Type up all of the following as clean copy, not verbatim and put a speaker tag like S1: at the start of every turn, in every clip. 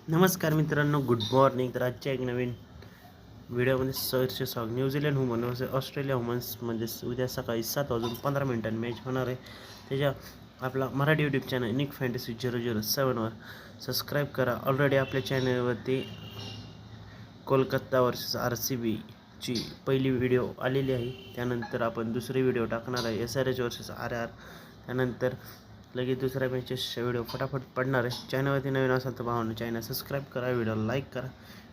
S1: नमस्कार मित्रांनो, good morning. तर आजच्या एक नवीन व्हिडिओमध्ये सहर्ष स्वागत. न्यूझीलंड वुमन वर्सेस ऑस्ट्रेलिया वुमन्समध्ये उद्या सकाळी 7:15 मॅच होणार आहे. त्याच्या आपला मराठी यूट्यूब चॅनल निक फॅन्टसी 007वर सबस्क्राईब करा. ऑलरेडी आपल्या चॅनलवरती कोलकाता वर्सेस RCBची पहिली व्हिडिओ आलेली आहे. त्यानंतर आपण दुसरी व्हिडिओ टाकणार आहे SRH वर्सेस RR. त्यानंतर लगेच दुसऱ्या मॅचेसचा व्हिडिओ फटाफट पडणार आहे. चॅनलवरती नवीन असाल तर भावांनो चॅनल सबस्क्राईब करा, व्हिडिओला लाईक करा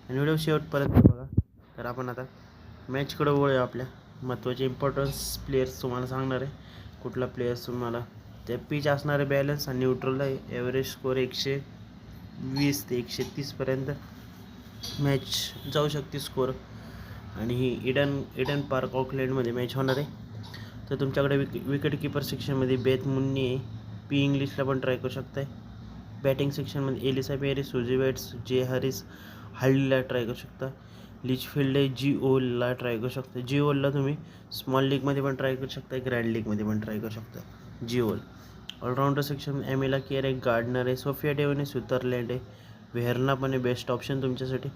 S1: आणि व्हिडिओ शेवटपर्यंत बघा. तर आपण आता मॅचकडे वळूया. आपल्या महत्त्वाचे इम्पॉर्टन्स प्लेयर्स तुम्हाला सांगणार आहे. कुठला प्लेयर्स तुम्हाला त्या पिच असणार आहे बॅलन्स आणि न्यूट्रल आहे. ॲव्हरेज स्कोअर 120 ते 130पर्यंत मॅच जाऊ शकते स्कोअर. आणि ही इडन पार्क ऑकलँडमध्ये मॅच होणार आहे. तर तुमच्याकडे विकेट कीपर सेक्शनमध्ये बेथ मुन्नी आहे. पी इंग्लिशला पण ट्राय करू शकताय. बॅटिंग सेक्शनमध्ये एलिसा पेरी, सुजी वेट्स, जे हॅरिस, हल्लीला ट्राय करू शकता. लिचफील्ड आहे. G.O.ला ट्राय करू शकता. G.O.ला तुम्ही स्मॉल लीगमध्ये पण ट्राय करू शकता, ग्रँड लीगमध्ये पण ट्राय करू शकता. G.O. ऑलराऊंडर सेक्शनमध्ये एमिला केअर आहे, गार्डनर आहे, सोफिया डेवन आहे, स्वित्झर्लंड आहे, व्हेर्ना पण आहे बेस्ट ऑप्शन तुमच्यासाठी.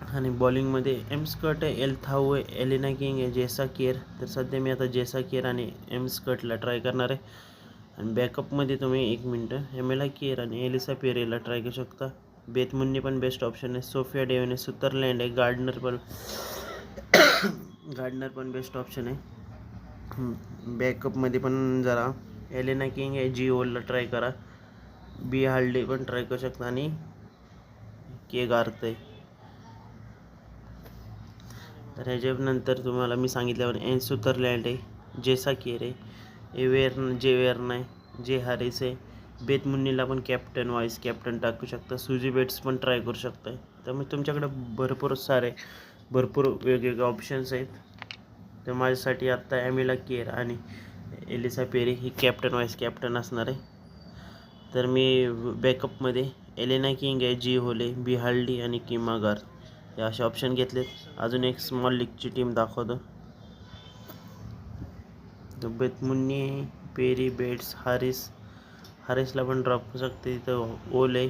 S1: आणि बॉलिंगमध्ये एम स्कट आहे, एल थाऊ आहे, एलिना किंग आहे, जेसा केअर. तर सध्या मी आता जेसा केअर आणि एम स्कटला ट्राय करणार आहे. आणि बॅकअपमध्ये तुम्ही 1 मिनटं एमिला केअर आणि एलिसा पेरेला ट्राय करू शकता. बेथ मुन्नी पण बेस्ट ऑप्शन आहे. सोफिया डेवन आहे, स्वित्झर्लंड आहे, गार्डनर पण बेस्ट ऑप्शन आहे. बॅकअपमध्ये पण जरा एलिना किंग आहे, G.O.ला ट्राय करा. बी हाल्डे पण ट्राय करू शकता आणि के गार्थ आहे. तर ह्याच्यानंतर तुम्हाला मी सांगितल्यावर एन स्वित्झर्लंड आहे, जेसा केअर आहे, वेर्ना आहे, जे हॅरिस आहे. बेथ मुन्नीला पण कॅप्टन वाईस कॅप्टन टाकू शकता. सुजी बेट्स पण ट्राय करू शकता. त्यामुळे तुमच्याकडे भरपूर वेगवेगळे ऑप्शन्स आहेत. तर माझ्यासाठी आत्ता एमिला केअर आणि एलिसा पेरी ही कॅप्टन वाईस कॅप्टन असणार आहे. तर मी बॅकअपमध्ये एलिना किंग आहे, जी होले, बी हाल्डी आणि किमा गार्थ हे असे ऑप्शन घेतलेत. अजून एक स्मॉल लीगची टीम दाखवतो. बेथ मुन्नी, पेरी, बेट्स, हॅरिसला पण ड्रॉप करू शकते. इथं ओल आहे,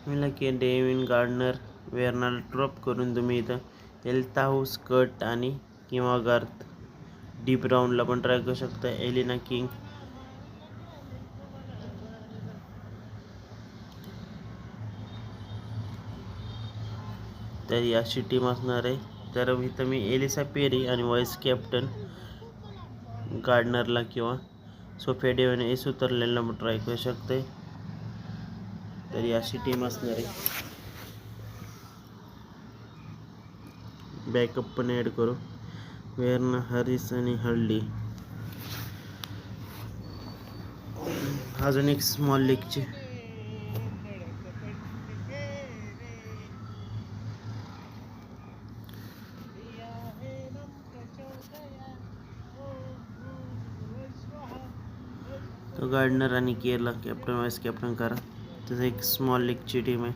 S1: मला की डेविन गार्डनर, वेर्नाला ड्रॉप करून तुम्ही इथं एल्ताहू, स्कट आणि किंवा गार्थ, डीप राऊंडला पण ट्राय करू शकता. एलिना किंग, तर अशी टीम असणार आहे. तर इथं मी एलिसा पेरी आणि व्हाईस कॅप्टन गार्डनरला किंवा सोफिया डेवन स्वित्झर्लंडला पण ट्राय करू शकते. तर अशी टीम असणार आहे. बॅकअप पण ॲड करू. वेर्ना, हॅरिस आणि हल्डी. अजून एक स्मॉल लीगची तो गार्डनर आणि केअरला कॅप्टन वाईस कॅप्टन करा. तसं एक स्मॉल लीगची टीम आहे.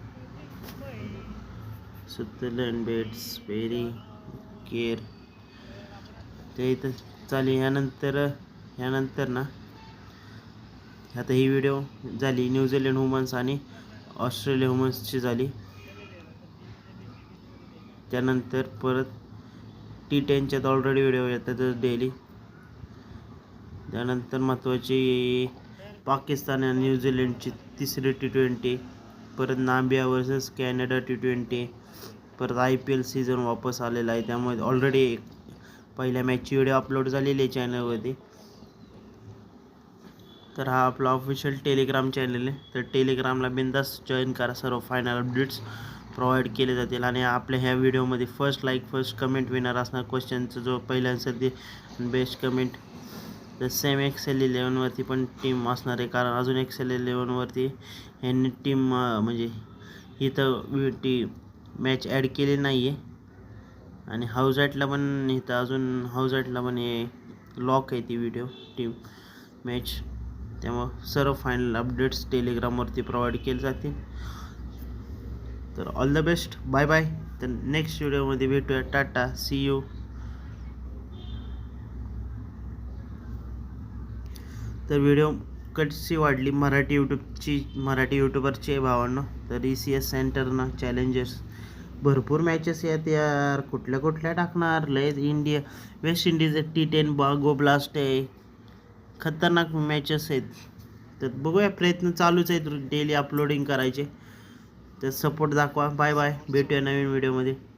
S1: स्वित्झर्लंड, बेट्स, पेरी, केअर ते इथं चालेल. ह्यानंतर ना आता ही व्हिडिओ झाली न्यूझीलंड वुमन्स आणि ऑस्ट्रेलिया वुमन्सची झाली. त्यानंतर परत T10च्यात ऑलरेडी व्हिडिओ येतातच डेली. त्यानंतर महत्त्वाची पाकिस्तान आणि न्यूझीलंडची तिसरी T20, परत नांबिया वर्सेस कॅनडा T20, परत IPL सीझन वापस आलेला आहे. त्यामुळे ऑलरेडी पहिल्या मॅचची व्हिडिओ अपलोड झालेली आहे चॅनलवरती. तर हा आपला ऑफिशियल टेलिग्राम चॅनल आहे. तर टेलिग्रामला बिंदास जॉईन करा. सर्व फायनल अपडेट्स प्रोव्हाइड केले जातील. आणि आपल्या ह्या व्हिडिओमध्ये first like first comment winner असणार. क्वेश्चनचं जो पहिला आन्सर दे बेस्ट कमेंट. तर सेम XL 11वरती पण टीम असणार आहे, कारण अजून XL 11वरती यांनी टीम म्हणजे इथं मॅच ॲड केली नाही आहे. आणि हाऊजॅटला पण इथं अजून हाऊजॅटला पण हे लॉक आहे ती व्हिडिओ टीम मॅच. त्यामुळं सर्व फायनल अपडेट्स टेलिग्रामवरती प्रोव्हाइड केले जातील. तर all the best, bye bye. तर नेक्स्ट व्हिडिओमध्ये भेटूया. Tata, see you. तर व्हिडिओ कशी वाढली मराठी यूट्यूबरचे भावांनो. तर ECS सेंटरनं चॅलेंजर्स भरपूर मॅचेस आहेत यार. कुठल्या टाकणार. लय India West Indies T10 go blast आहे. खतरनाक मॅचेस आहेत. तर बघूया, प्रयत्न चालूच आहेत डेली अपलोडिंग करायचे. तर सपोर्ट दाखवा. बाय बाय, भेटूया नवीन व्हिडिओमध्ये.